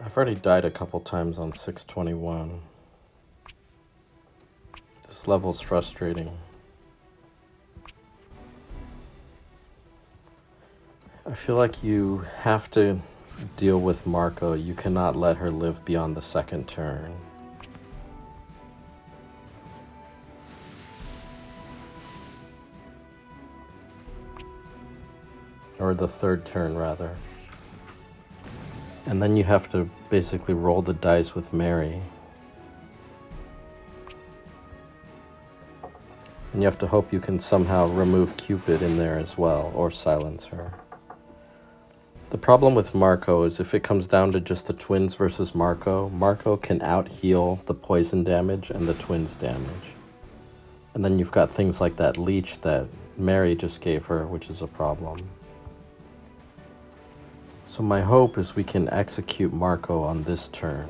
I've already died a couple times on 621. This level's frustrating. I feel like you have to deal with Marco. You cannot let her live beyond the second turn. Or the third turn, rather. And then you have to basically roll the dice with Mary. And you have to hope you can somehow remove Cupid in there as well, or silence her. The problem with Marco is if it comes down to just the twins versus Marco, Marco can out-heal the poison damage and the twins damage. And then you've got things like that leech that Mary just gave her, which is a problem. So my hope is we can execute Marco on this turn.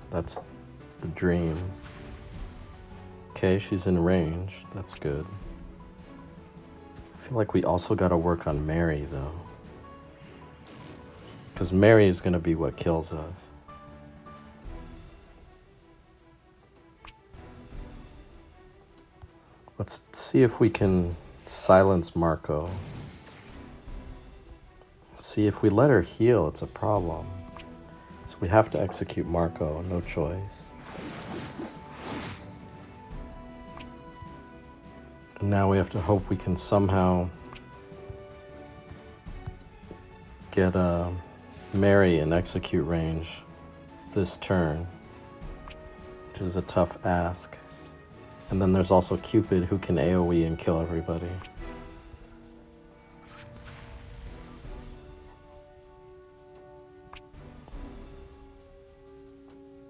That's the dream. Okay, she's in range. That's good. I feel like we also got to work on Mary, though. Because Mary is going to be what kills us. Let's see if we can silence Marco. See, if we let her heal, it's a problem. So we have to execute Marco, no choice. And now we have to hope we can somehow get Mary in execute range this turn, which is a tough ask. And then there's also Cupid, who can AoE and kill everybody.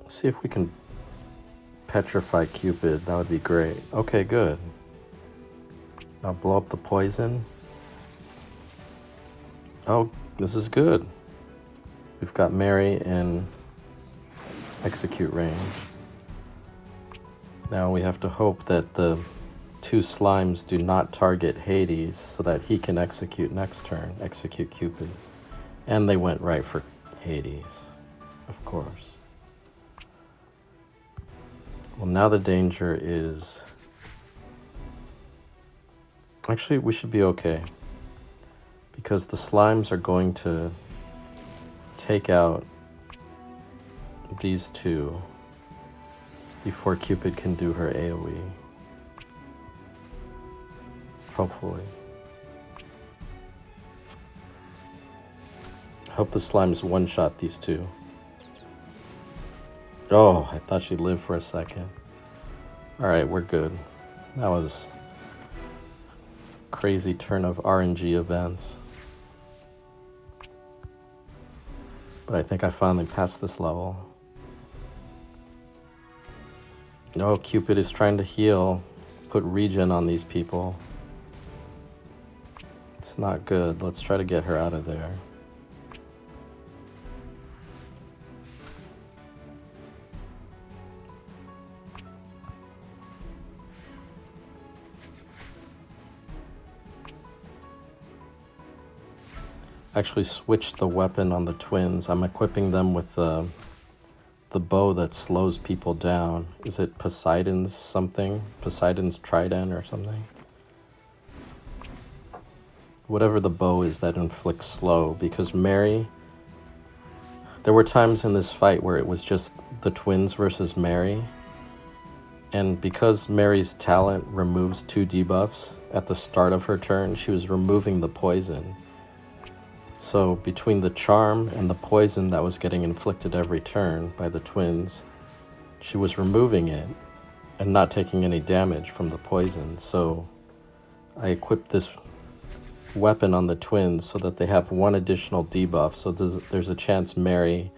See if we can petrify Cupid. That would be great. Okay, good. Now blow up the poison. Oh, this is good. We've got Mary in execute range. Now we have to hope that the two slimes do not target Hades so that he can execute next turn, execute Cupid. And they went right for Hades, of course. Well, now the danger is... Actually, we should be okay. Because the slimes are going to take out these two before Cupid can do her AoE. Hopefully. I hope the slimes one-shot these two. Oh, I thought she'd live for a second. Alright, we're good. That was a crazy turn of RNG events. But I think I finally passed this level. No, Cupid is trying to heal. Put regen on these people. It's not good. Let's try to get her out of there. Actually switched the weapon on the twins. I'm equipping them with the bow that slows people down. Is it Poseidon's something? Poseidon's trident or something? Whatever the bow is that inflicts slow, because Mary... There were times in this fight where it was just the twins versus Mary, and because Mary's talent removes 2 debuffs at the start of her turn, she was removing the poison. So between the charm and the poison that was getting inflicted every turn by the twins, she was removing it and not taking any damage from the poison. So I equipped this weapon on the twins so that they have 1 additional debuff. So there's a chance Mary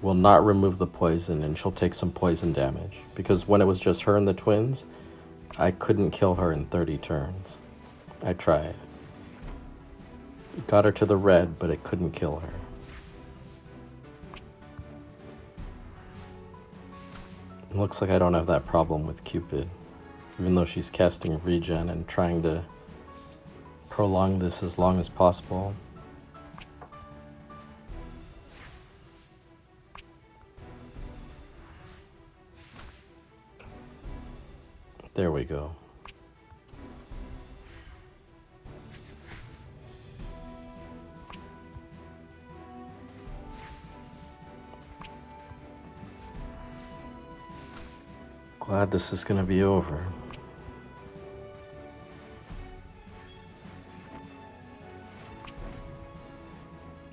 will not remove the poison and she'll take some poison damage. Because when it was just her and the twins, I couldn't kill her in 30 turns. I tried. Got her to the red, but it couldn't kill her. It looks like I don't have that problem with Cupid, even though she's casting regen and trying to prolong this as long as possible. There we go. Glad this is going to be over.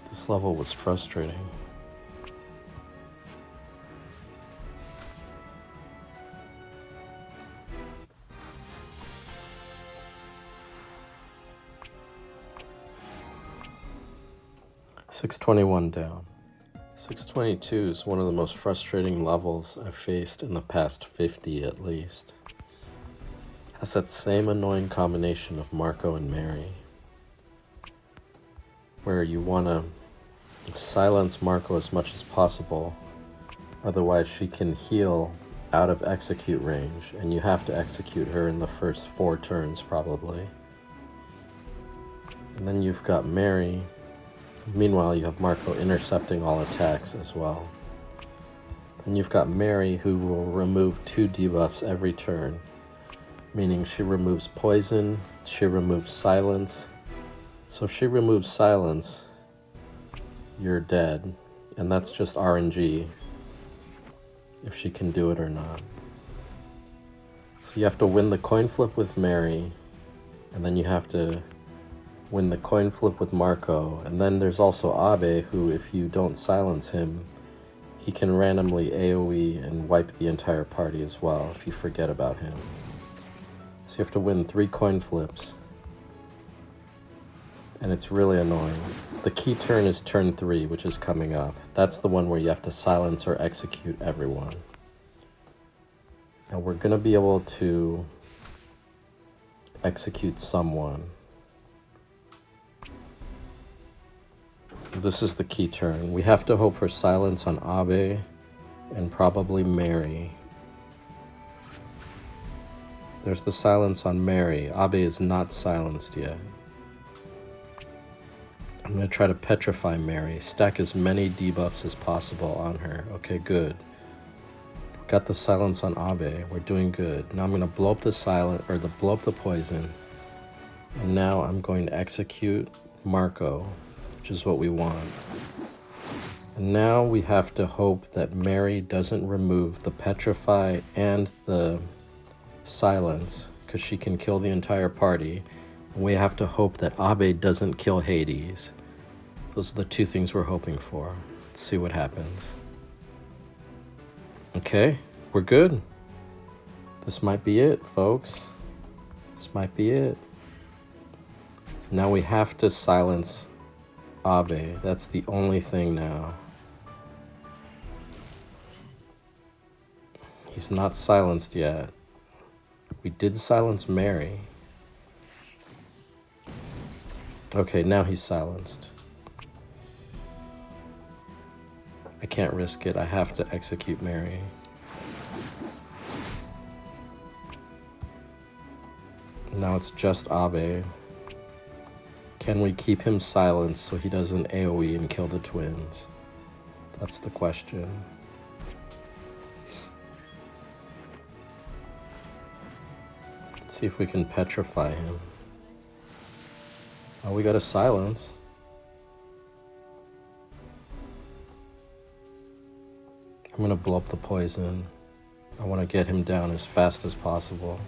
This level was frustrating. $621 down. 622 is one of the most frustrating levels I've faced in the past 50 at least. Has that same annoying combination of Marco and Mary, where you want to silence Marco as much as possible, otherwise she can heal out of execute range, and you have to execute her in the first 4 turns probably. And then you've got Mary. Meanwhile, you have Marco intercepting all attacks as well. And you've got Mary, who will remove 2 debuffs every turn, meaning she removes poison, she removes silence. So if she removes silence, you're dead, and that's just RNG, if she can do it or not. So you have to win the coin flip with Mary, and then you have to win the coin flip with Marco, and then there's also Abe, who, if you don't silence him, he can randomly AoE and wipe the entire party as well if you forget about him. So you have to win 3 coin flips, and it's really annoying. The key turn is turn 3, which is coming up. That's the one where you have to silence or execute everyone. Now we're going to be able to execute someone. This is the key turn. We have to hope for silence on Abe and probably Mary. There's the silence on Mary. Abe is not silenced yet. I'm going to try to petrify Mary. Stack as many debuffs as possible on her. Okay, good. Got the silence on Abe. We're doing good. Now I'm going to blow up the blow up the poison. And now I'm going to execute Marco, which is what we want. And now we have to hope that Mary doesn't remove the petrify and the silence, because she can kill the entire party. And we have to hope that Abe doesn't kill Hades. Those are the 2 things we're hoping for. Let's see what happens. Okay, we're good. This might be it, folks. This might be it. Now we have to silence Abe. That's the only thing now. He's not silenced yet. We did silence Mary. Okay, now he's silenced. I can't risk it. I have to execute Mary. Now it's just Abe. Can we keep him silenced so he doesn't AoE and kill the twins? That's the question. Let's see if we can petrify him. Oh, we got a silence. I'm gonna blow up the poison. I want to get him down as fast as possible.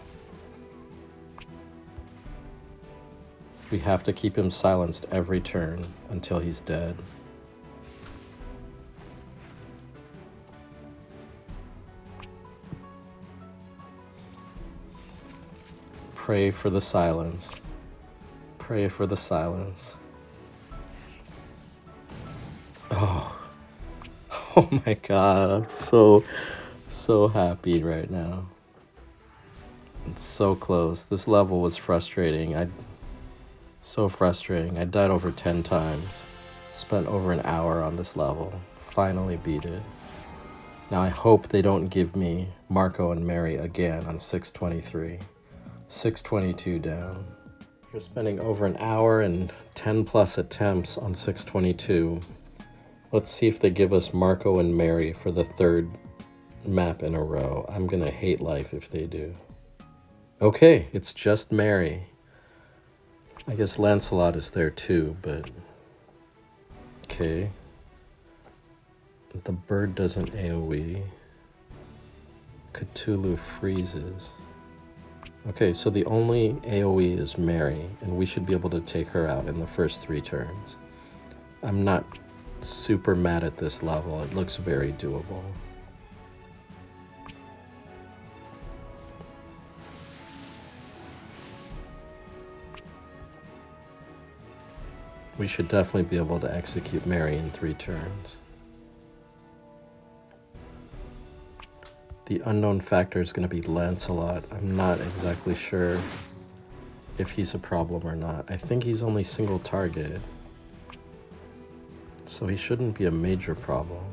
We have to keep him silenced every turn until he's dead. Pray for the silence. Pray for the silence. Oh. Oh my god, I'm so happy right now. It's so close. This level was frustrating. So frustrating. I died over 10 times. Spent over an hour on this level. Finally beat it. Now I hope they don't give me Marco and Mary again on 623. 622 down. We're spending over an hour and 10 plus attempts on 622. Let's see if they give us Marco and Mary for the 3rd map in a row. I'm gonna hate life if they do. Okay, it's just Mary. I guess Lancelot is there too, but... Okay. The bird doesn't AoE. Cthulhu freezes. Okay, so the only AoE is Mary, and we should be able to take her out in the first 3 turns. I'm not super mad at this level. It looks very doable. We should definitely be able to execute Mary in 3 turns. The unknown factor is going to be Lancelot. I'm not exactly sure if he's a problem or not. I think he's only single target, so he shouldn't be a major problem.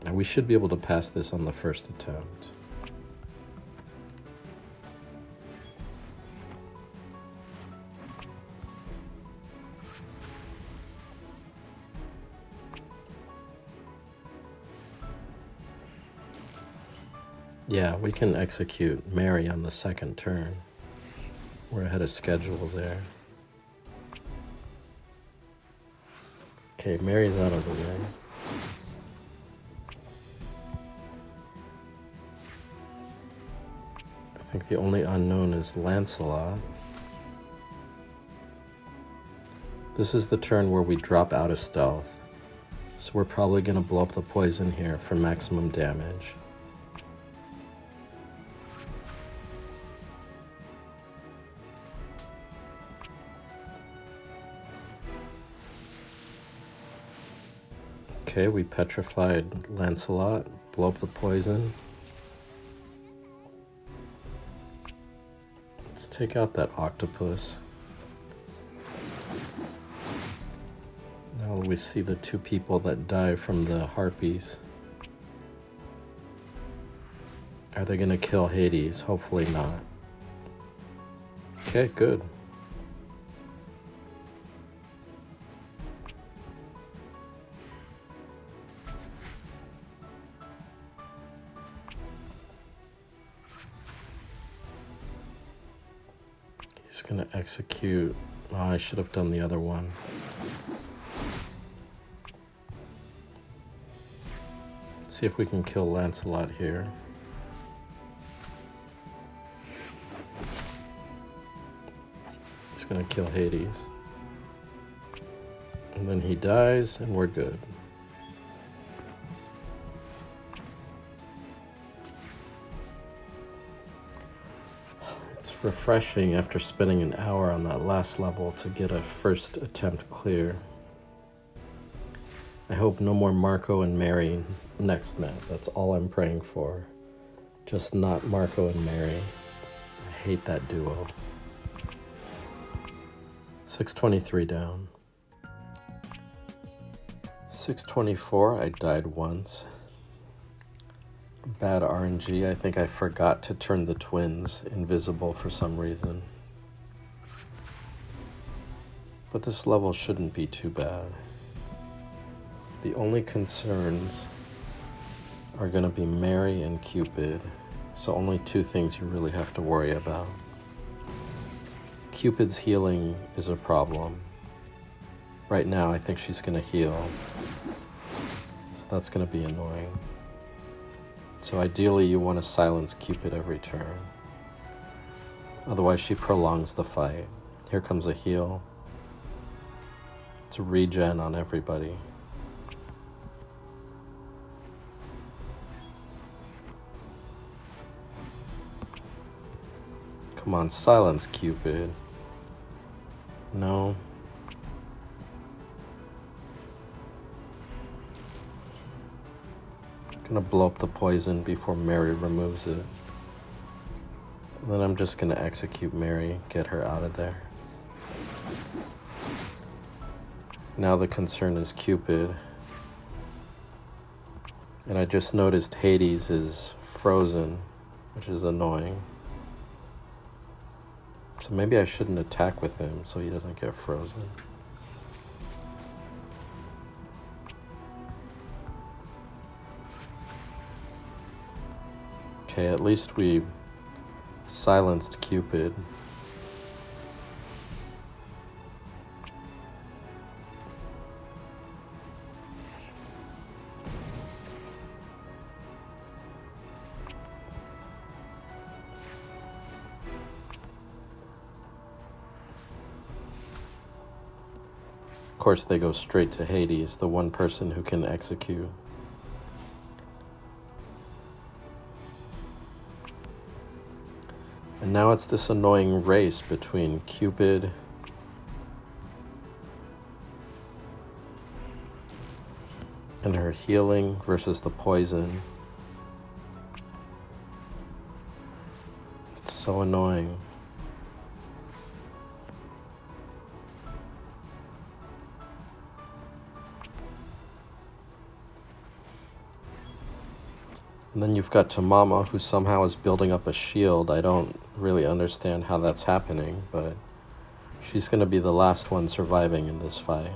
And we should be able to pass this on the first attempt. Yeah, we can execute Mary on the second turn. We're ahead of schedule there. Okay, Mary's out of the way. I think the only unknown is Lancelot. This is the turn where we drop out of stealth. So we're probably going to blow up the poison here for maximum damage. Okay, we petrified Lancelot, blow up the poison. Let's take out that octopus. Now we see the 2 people that die from the harpies. Are they gonna kill Hades? Hopefully not. Okay, good. He's gonna execute. Oh, I should have done the other one. Let's see if we can kill Lancelot here. He's gonna kill Hades. And then he dies, and we're good. It's refreshing after spending an hour on that last level to get a first attempt clear. I hope no more Marco and Mary next map. That's all I'm praying for. Just not Marco and Mary. I hate that duo. 623 down. 624, I died once. Bad RNG. I think I forgot to turn the twins invisible for some reason. But this level shouldn't be too bad. The only concerns are going to be Mary and Cupid. So only 2 things you really have to worry about. Cupid's healing is a problem. Right now, I think she's going to heal. So that's going to be annoying. So ideally, you want to silence Cupid every turn. Otherwise, she prolongs the fight. Here comes a heal. It's a regen on everybody. Come on, silence Cupid. No. Gonna blow up the poison before Mary removes it. And then I'm just gonna execute Mary, get her out of there. Now the concern is Cupid. And I just noticed Hades is frozen, which is annoying. So maybe I shouldn't attack with him so he doesn't get frozen. Okay, at least we silenced Cupid. Of course, they go straight to Hades, the one person who can execute. And now it's this annoying race between Cupid and her healing versus the poison. It's so annoying. And then you've got Tamama, who somehow is building up a shield. I don't really understand how that's happening, but she's going to be the last one surviving in this fight.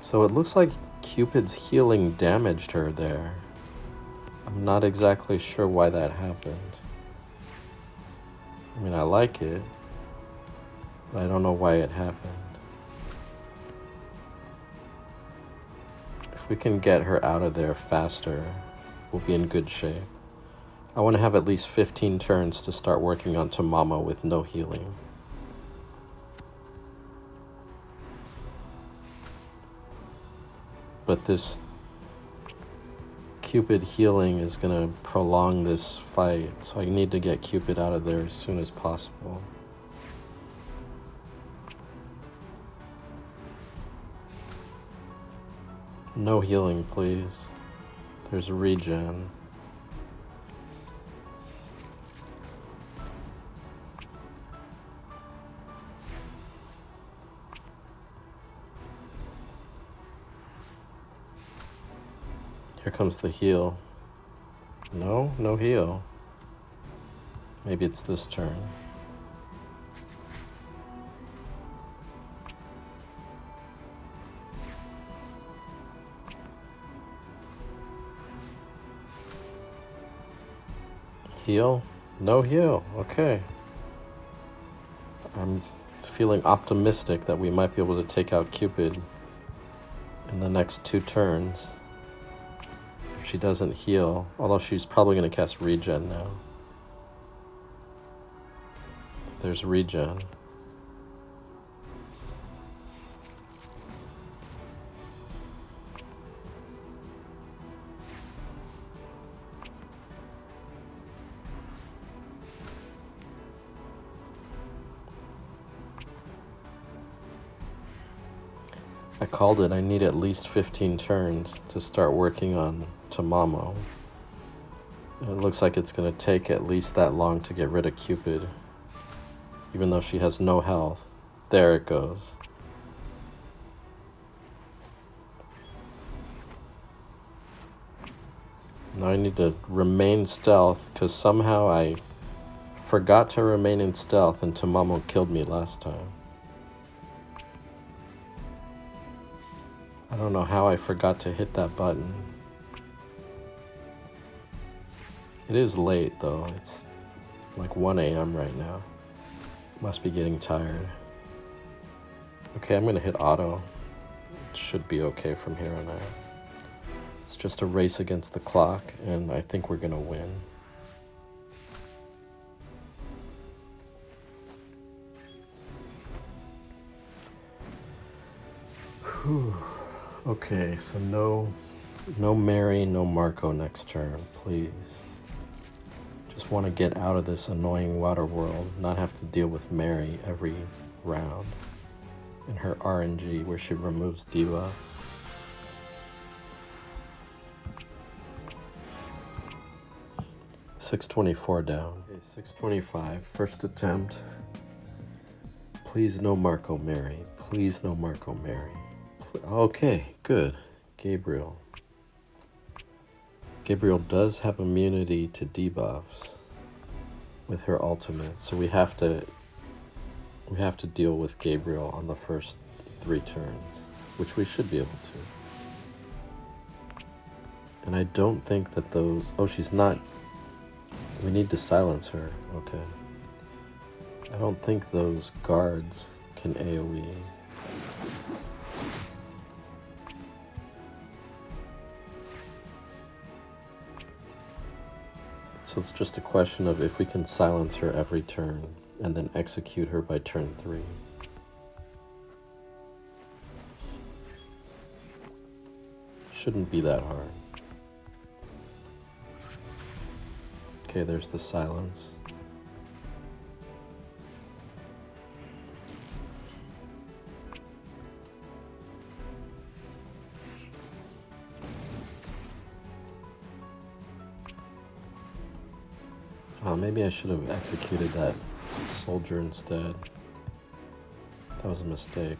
So it looks like Cupid's healing damaged her there. I'm not exactly sure why that happened. I mean, I like it, but I don't know why it happened. If we can get her out of there faster, we'll be in good shape. I want to have at least 15 turns to start working on Tamama with no healing. But this Cupid healing is going to prolong this fight, so I need to get Cupid out of there as soon as possible. No healing, please. There's regen. Here comes the heal. No, no heal. Maybe it's this turn. Heal? No heal. Okay. I'm feeling optimistic that we might be able to take out Cupid in the next 2 turns. If she doesn't heal, although she's probably going to cast regen now. There's regen. I called it. I need at least 15 turns to start working on Tamamo. It looks like it's going to take at least that long to get rid of Cupid, even though she has no health. There it goes. Now I need to remain stealth, because somehow I forgot to remain in stealth and Tamamo killed me last time. I don't know how I forgot to hit that button. It is late though, it's like 1 a.m. right now. Must be getting tired. Okay, I'm gonna hit auto. It should be okay from here on out. It's just a race against the clock, and I think we're gonna win. Whew. Okay, so no Mary, no Marco next turn, please. Just want to get out of this annoying water world, not have to deal with Mary every round in her RNG where she removes debuffs. $624 down. Okay, $625, first attempt. Please no Marco Mary. Please no Marco Mary. Okay, good. Gabriel. Gabriel does have immunity to debuffs with her ultimate, so we have to deal with Gabriel on the first 3 turns, which we should be able to. And I don't think that those... Oh, she's not... We need to silence her. Okay. I don't think those guards can AoE. So it's just a question of if we can silence her every turn and then execute her by turn 3. Shouldn't be that hard. Okay, there's the silence. Oh, maybe I should have executed that soldier instead. That was a mistake.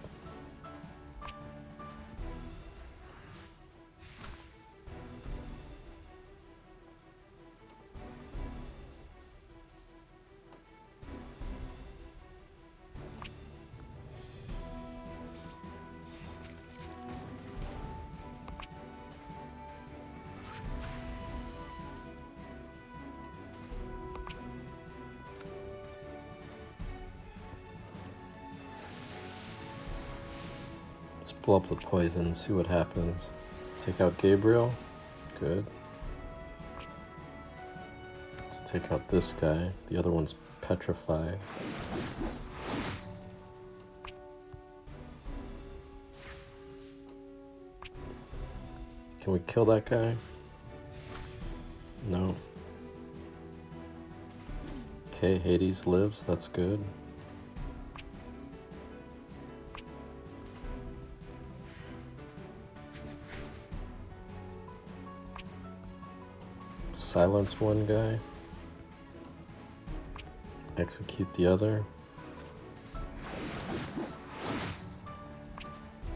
Let's blow up the poison, see what happens. Take out Gabriel. Good. Let's take out this guy. The other one's petrified. Can we kill that guy? No. Okay, Hades lives. That's good. Silence one guy. Execute the other.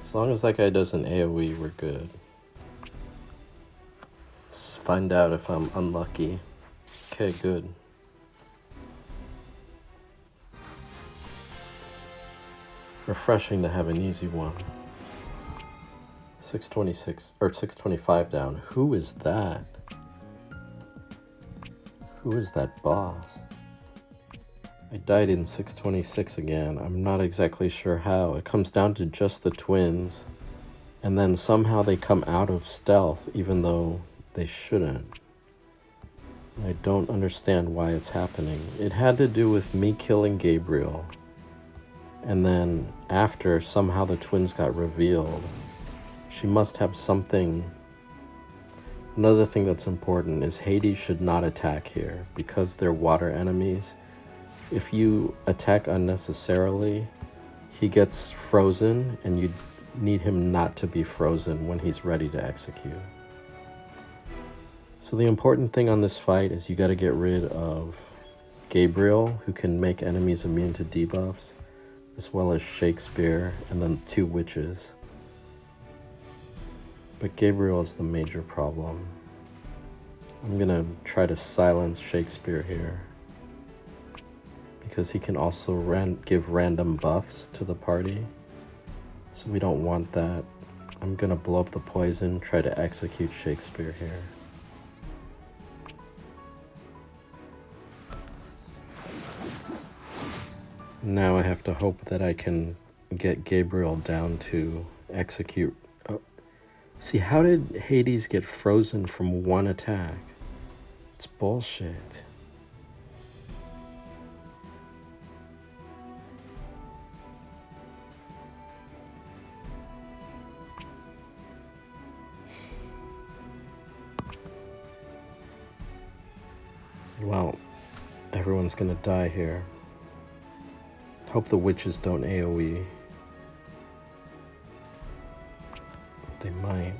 As long as that guy doesn't AoE, we're good. Let's find out if I'm unlucky. Okay, good. Refreshing to have an easy one. 626 or 625 down. Who is that? Who is that boss? I died in 626 again. I'm not exactly sure how. It comes down to just the twins. And then somehow they come out of stealth even though they shouldn't. I don't understand why it's happening. It had to do with me killing Gabriel. And then after, somehow the twins got revealed. She must have something. Another thing that's important is Hades should not attack here because they're water enemies. If you attack unnecessarily, he gets frozen and you need him not to be frozen when he's ready to execute. So the important thing on this fight is you got to get rid of Gabriel, who can make enemies immune to debuffs, as well as Shakespeare, and then 2 witches. But Gabriel is the major problem. I'm gonna try to silence Shakespeare here, because he can also give random buffs to the party. So we don't want that. I'm gonna blow up the poison, try to execute Shakespeare here. Now I have to hope that I can get Gabriel down to execute. Oh. See, how did Hades get frozen from 1 attack? It's bullshit. Well, everyone's gonna die here. Hope the witches don't AoE. They might.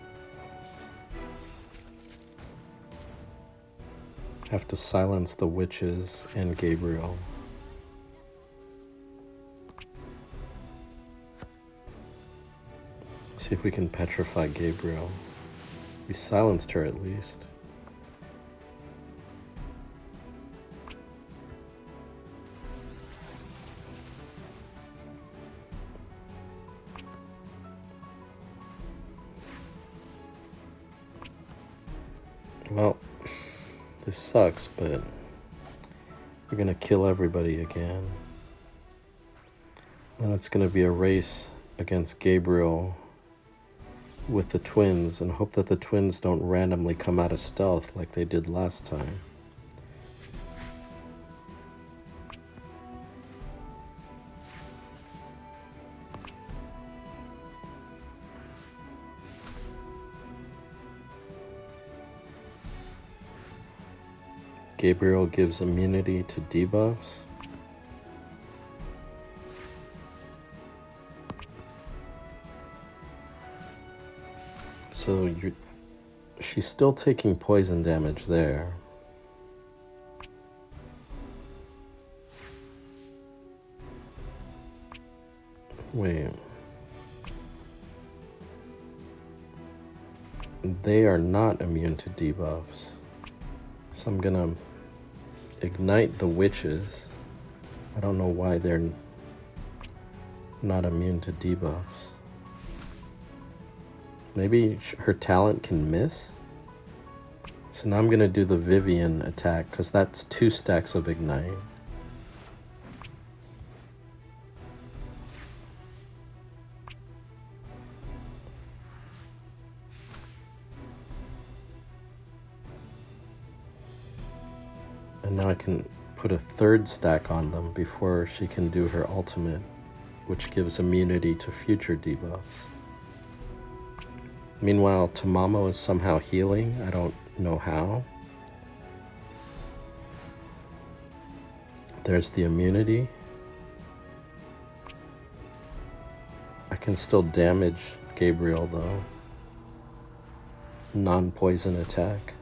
Have to silence the witches and Gabriel. See if we can petrify Gabriel. We silenced her at least. Well, this sucks, but we're gonna kill everybody again. And it's gonna be a race against Gabriel with the twins, and hope that the twins don't randomly come out of stealth like they did last time. Gabriel gives immunity to debuffs. So she's still taking poison damage there. Wait. They are not immune to debuffs. So I'm gonna ignite the witches. I don't know why they're not immune to debuffs. Maybe her talent can miss? So now I'm gonna do the Vivian attack, because that's 2 stacks of ignite. And now I can put a 3rd stack on them before she can do her ultimate, which gives immunity to future debuffs. Meanwhile, Tamamo is somehow healing. I don't know how. There's the immunity. I can still damage Gabriel though. Non-poison attack.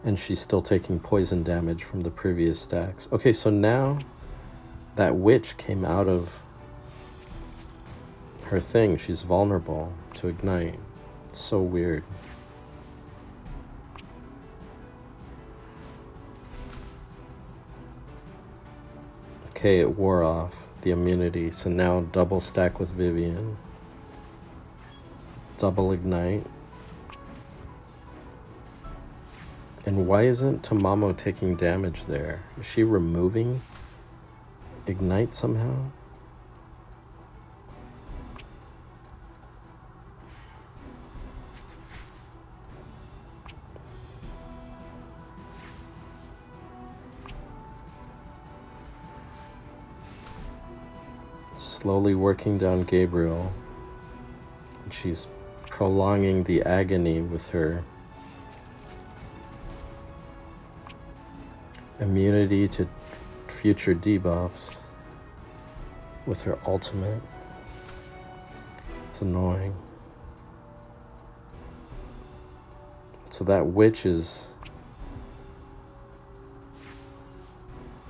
And she's still taking poison damage from the previous stacks. Okay, so now that witch came out of her thing. She's vulnerable to ignite. It's so weird. Okay, it wore off the immunity. So now double stack with Vivian. Double ignite. And why isn't Tamamo taking damage there? Is she removing ignite somehow? Slowly working down Gabriel. And she's prolonging the agony with her immunity to future debuffs with her ultimate. It's annoying. So that witch is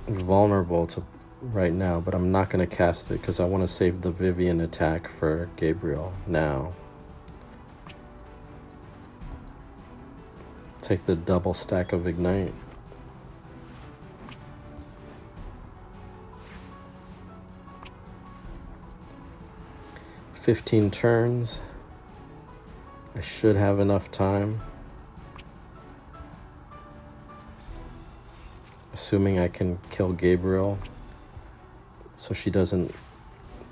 vulnerable to right now, but I'm not going to cast it because I want to save the Vivian attack for Gabriel now. Take the double stack of ignite. "15 turns. I should have enough time. Assuming I can kill Gabriel so she doesn't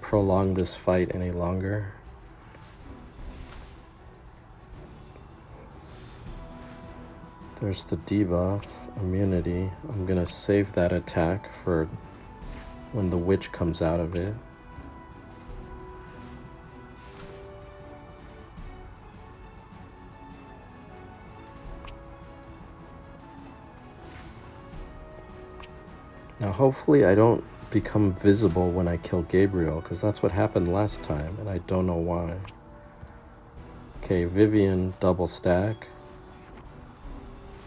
prolong this fight any longer. There's the debuff, immunity. I'm gonna save that attack for when the witch comes out of it. Now hopefully I don't become visible when I kill Gabriel, because that's what happened last time, and I don't know why. Okay, Vivian double stack.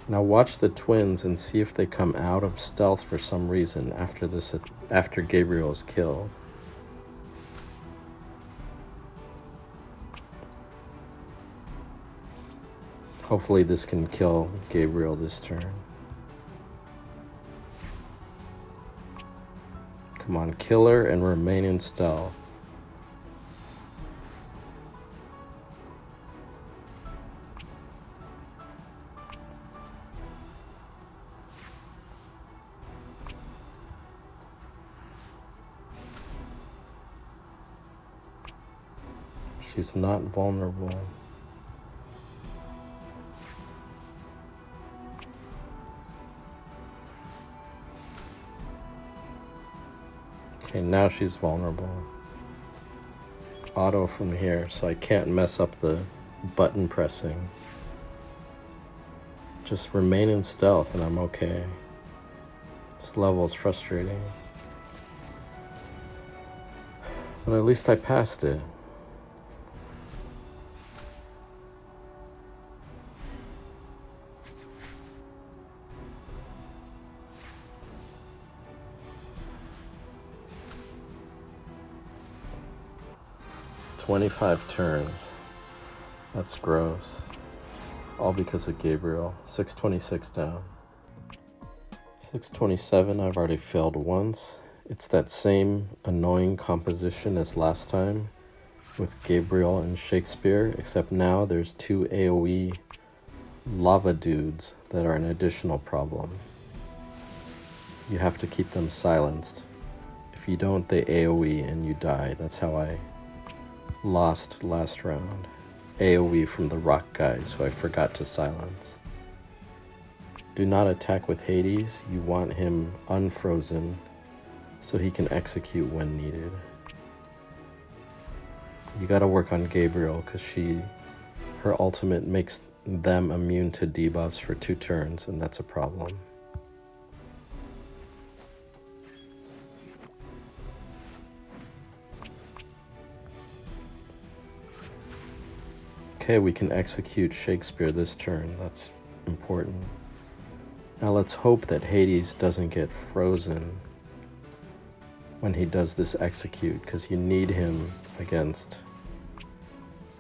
Now watch the twins and see if they come out of stealth for some reason after Gabriel is killed. Hopefully this can kill Gabriel this turn. Come on, kill her and remain in stealth. She's not vulnerable. Okay, now she's vulnerable. Auto from here, so I can't mess up the button pressing. Just remain in stealth and I'm okay. This level is frustrating. But at least I passed it. "25 turns. That's gross. All because of Gabriel. 626 down. 627, I've already failed once. It's that same annoying composition as last time with Gabriel and Shakespeare, except now there's 2 AoE lava dudes that are an additional problem. You have to keep them silenced. If you don't, they AoE and you die. That's how I lost last round. AoE from the rock guys who I forgot to silence. Do not attack with Hades. You want him unfrozen so he can execute when needed. You gotta work on Gabriel because her ultimate makes them immune to debuffs for 2 turns, and that's a problem. Okay, we can execute Shakespeare this turn. That's important. Now let's hope that Hades doesn't get frozen when he does this execute, because you need him against...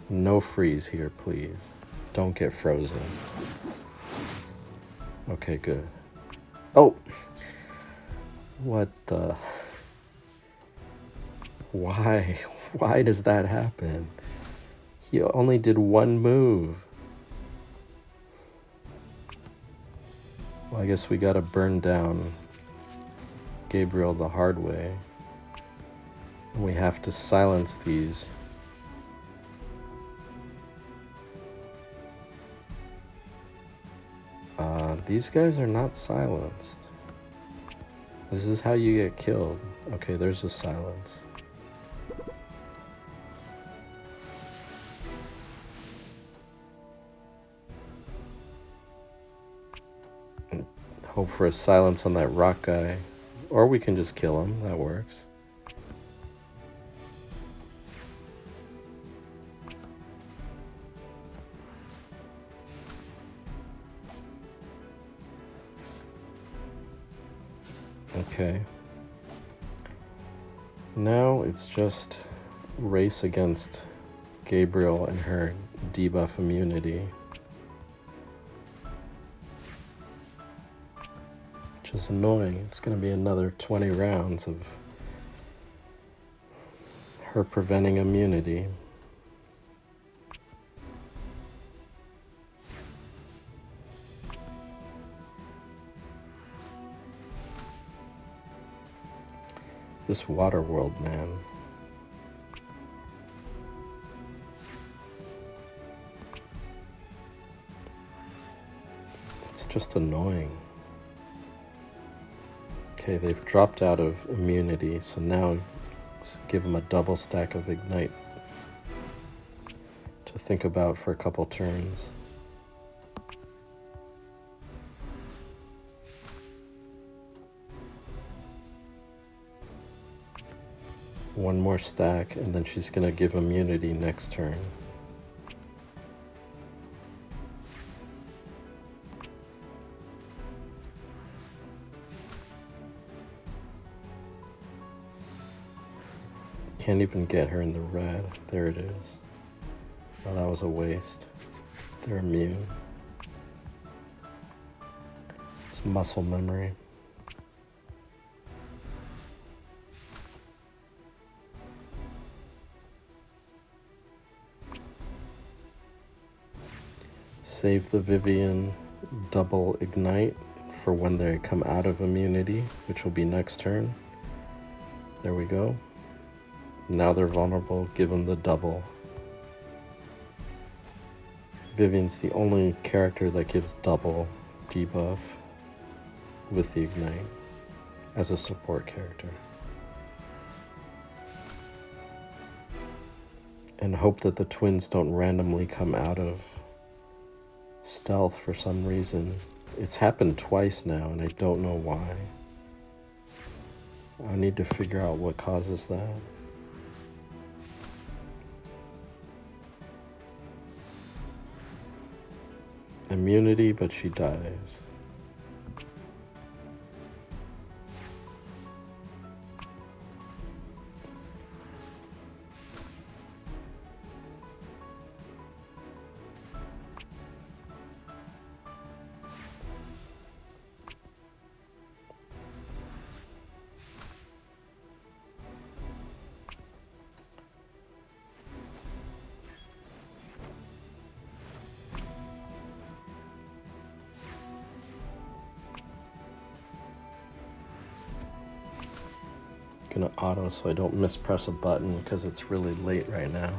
No freeze here, please. Don't get frozen. Okay, good. Oh! What the... Why? Why does that happen? He only did 1 move. Well, I guess we gotta burn down Gabriel the hard way. And we have to silence these. These guys are not silenced. This is how you get killed. Okay, there's a silence. Hope for a silence on that rock guy. Or we can just kill him. That works. Okay. Now it's just race against Gabriel and her debuff immunity. Which is annoying. It's going to be another 20 rounds of her preventing immunity. This water world, man. It's just annoying. Okay, they've dropped out of immunity, so now give them a double stack of Ignite to think about for a couple turns. One more stack, and then she's gonna give immunity next turn. Can't even get her in the red. There it is. Oh, that was a waste. They're immune. It's muscle memory. Save the Vivian double Ignite for when they come out of immunity, which will be next turn. There we go. Now they're vulnerable, give them the double. Vivian's the only character that gives double debuff with the Ignite as a support character. And hope that the twins don't randomly come out of stealth for some reason. It's happened twice now and I don't know why. I need to figure out what causes that. Immunity, but she dies. Gonna auto so I don't mispress a button because it's really late right now.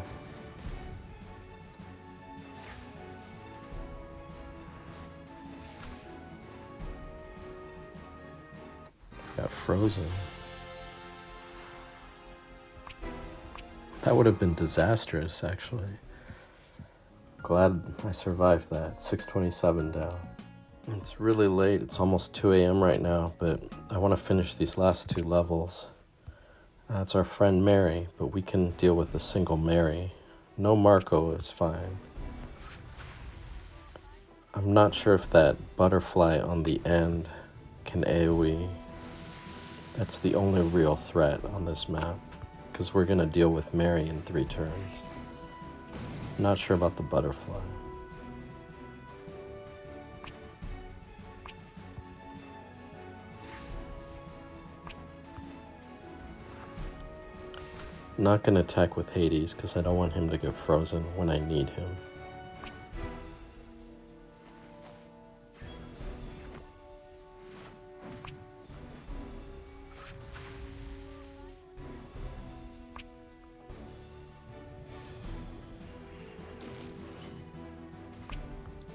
Got frozen. That would have been disastrous, actually. Glad I survived that. 627 down. It's really late. It's almost 2 a.m. right now, but I want to finish these last 2 levels. That's our friend Mary, but we can deal with a single Mary. No Marco is fine. I'm not sure if that butterfly on the end can AoE. That's the only real threat on this map, because we're going to deal with Mary in 3 turns. Not sure about the butterfly. Not going to attack with Hades because I don't want him to get frozen when I need him.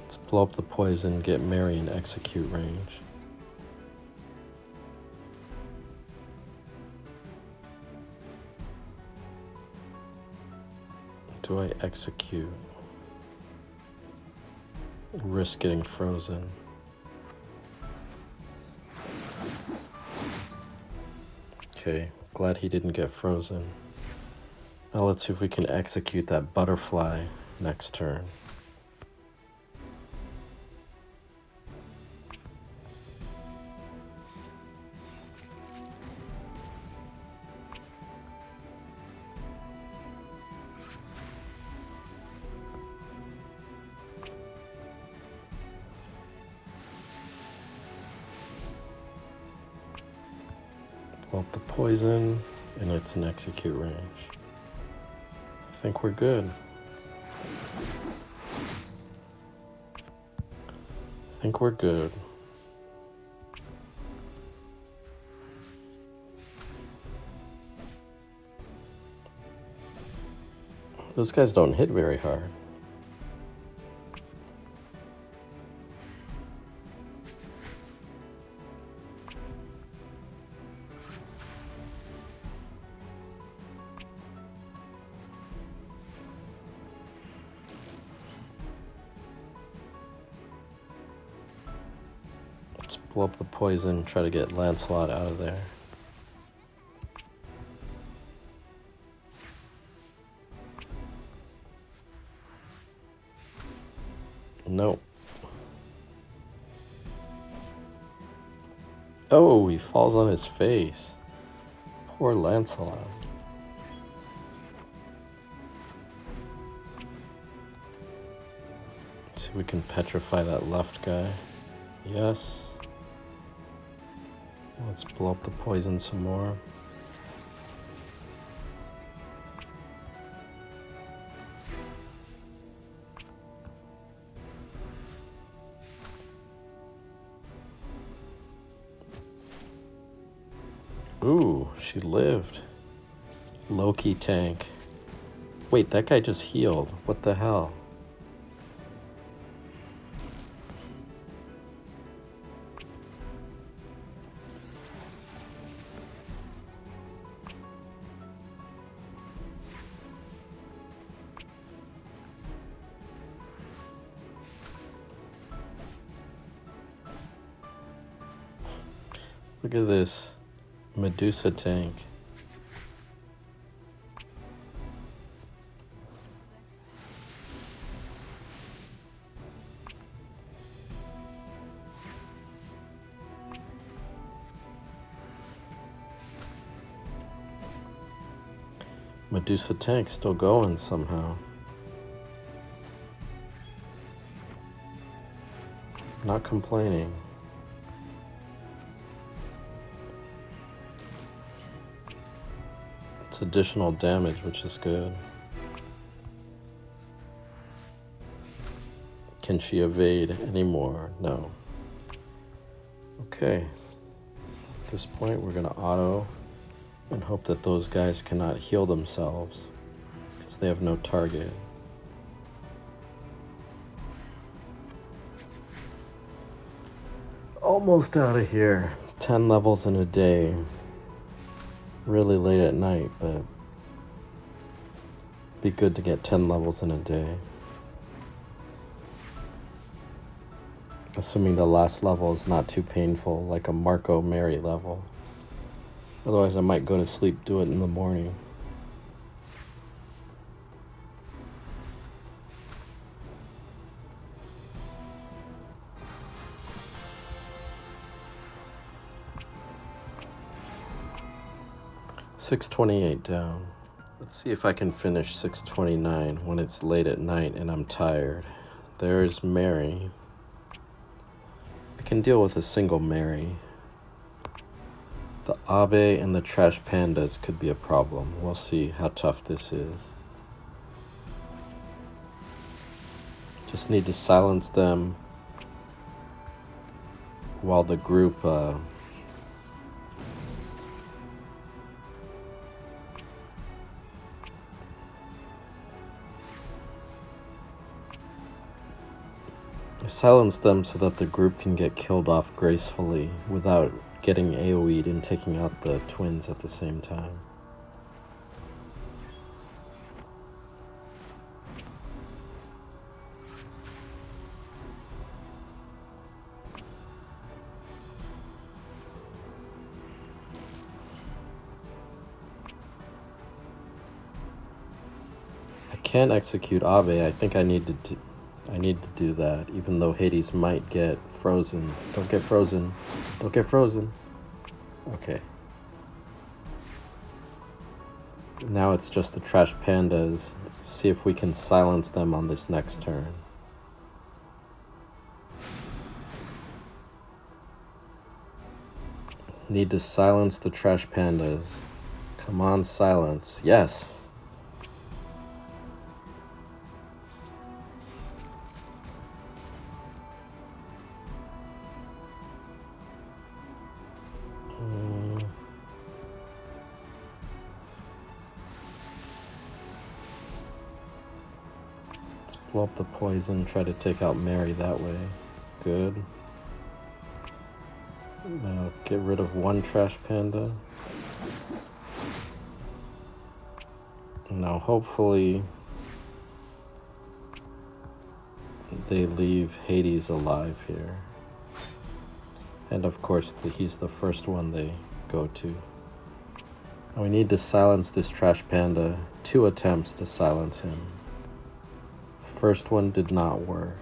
Let's blow up the poison, get Mary in execute range. Do I execute? Risk getting frozen. Okay, glad he didn't get frozen. Now let's see if we can execute that butterfly next turn. Blow up the poison, and it's an execute range. I think we're good. I think we're good. Those guys don't hit very hard. Let's blow up the poison, try to get Lancelot out of there. Nope. Oh, he falls on his face. Poor Lancelot. Let's see if we can petrify that left guy. Yes. Let's blow up the poison some more. Ooh, she lived. Loki tank. Wait, that guy just healed. What the hell? Look at this Medusa tank. Medusa tank still going somehow. Not complaining. It's additional damage, which is good. Can she evade anymore? No. Okay. At this point, we're gonna auto and hope that those guys cannot heal themselves because they have no target. Almost out of here. 10 levels in a day. Really late at night, but be good to get 10 levels in a day. Assuming the last level is not too painful, like a Marco Mary level. Otherwise I might go to sleep, do it in the morning. $628 down. Let's see if I can finish 629 when it's late at night and I'm tired. There's Mary. I can deal with a single Mary. The Abe and the Trash Pandas could be a problem. We'll see how tough this is. Just need to silence them while the group silence them so that the group can get killed off gracefully without getting AoE'd and taking out the twins at the same time. I can't execute Abe. I think I need to do that, even though Hades might get frozen. Don't get frozen. Don't get frozen. Okay. Now it's just the Trash Pandas. See if we can silence them on this next turn. Need to silence the Trash Pandas. Come on, silence. Yes. Blow up the poison, try to take out Mary that way. Good. Now get rid of one Trash Panda. Now hopefully they leave Hades alive here. And of course he's the first one they go to. Now we need to silence this Trash Panda. 2 attempts to silence him. First one did not work.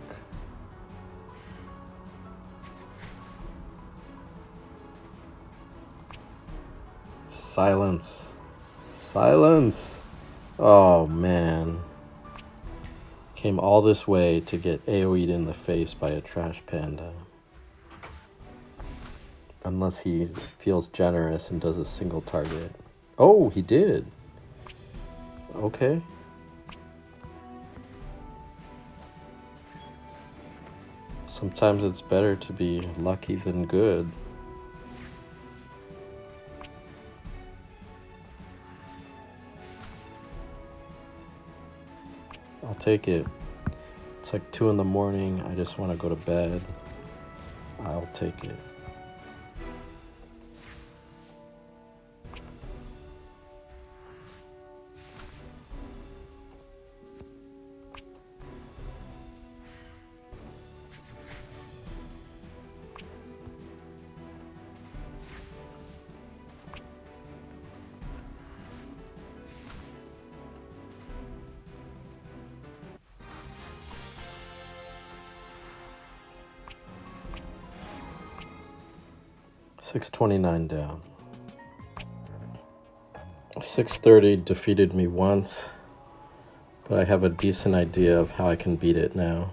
Silence. Silence. Oh man. Came all this way to get AoE'd in the face by a Trash Panda. Unless he feels generous and does a single target. Oh, he did. Okay. Sometimes it's better to be lucky than good. I'll take it. It's like 2 in the morning. I just want to go to bed. I'll take it. 629 down. 630 defeated me once, but I have a decent idea of how I can beat it now.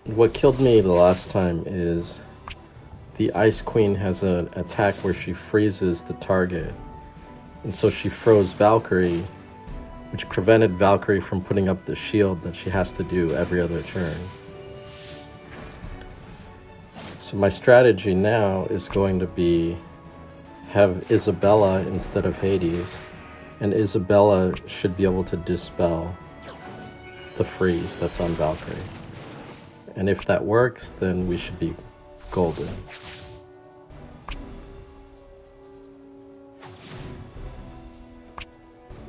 What killed me the last time is the Ice Queen has an attack where she freezes the target. And so she froze Valkyrie, which prevented Valkyrie from putting up the shield that she has to do every other turn. So my strategy now is going to be have Isabella instead of Hades, and Isabella should be able to dispel the freeze that's on Valkyrie. And if that works, then we should be golden.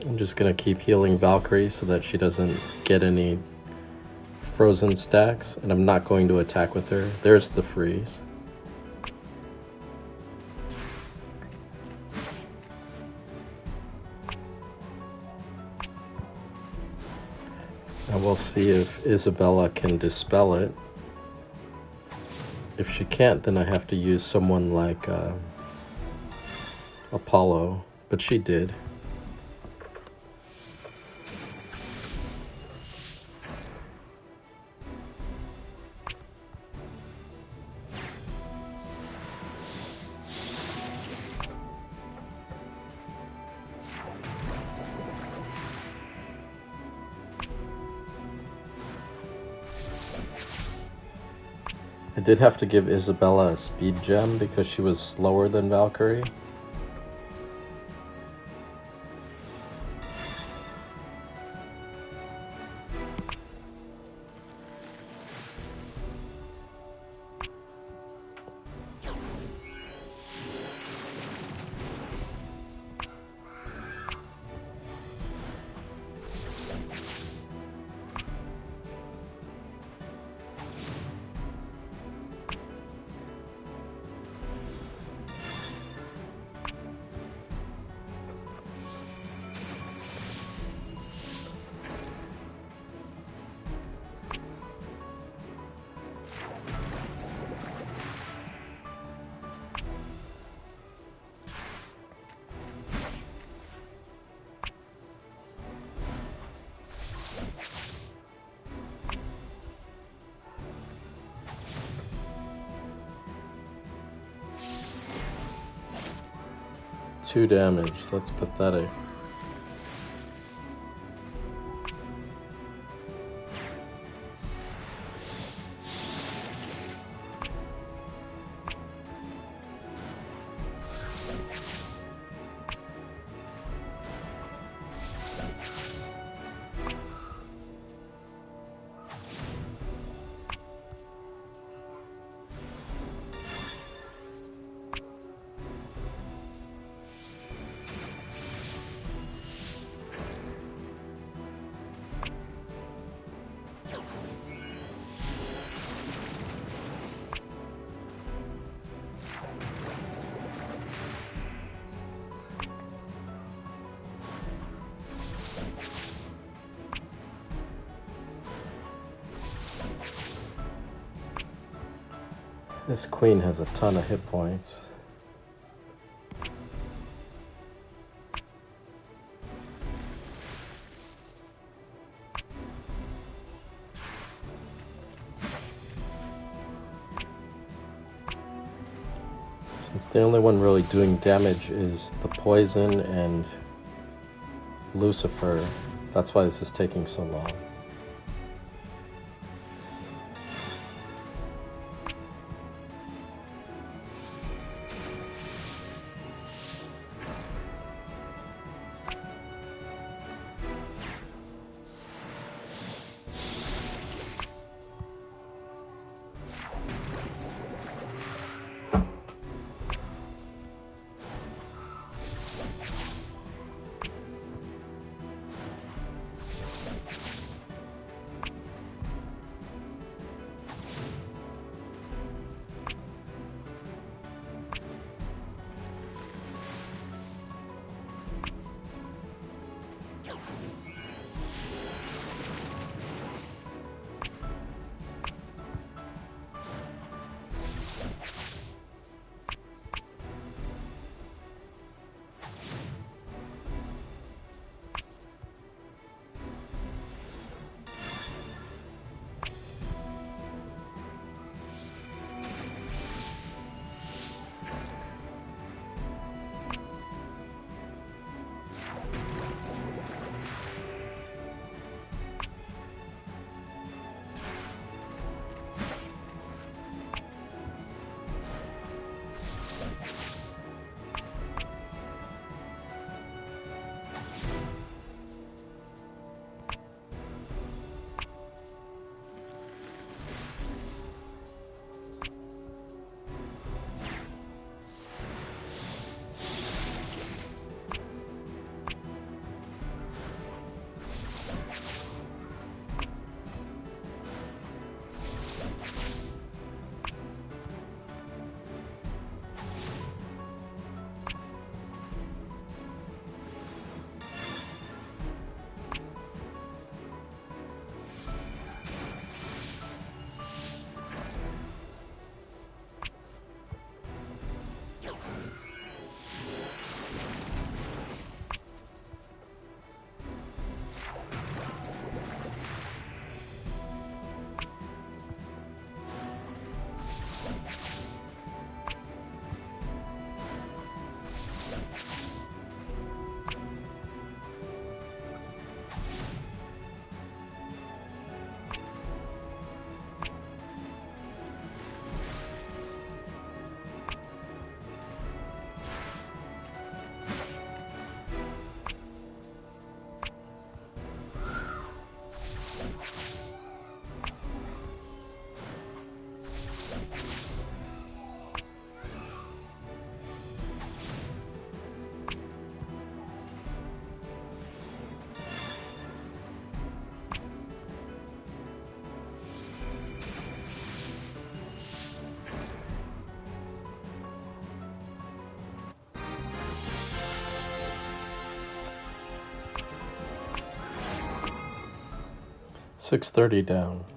I'm just gonna keep healing Valkyrie so that she doesn't get any frozen stacks, and I'm not going to attack with her. There's the freeze. And we'll see if Isabella can dispel it. If she can't, then I have to use someone like Apollo, but she did. I did have to give Isabella a speed gem because she was slower than Valkyrie. Two damage, that's pathetic. This queen has a ton of hit points. Since the only one really doing damage is the poison and Lucifer, that's why this is taking so long. 6:30 down.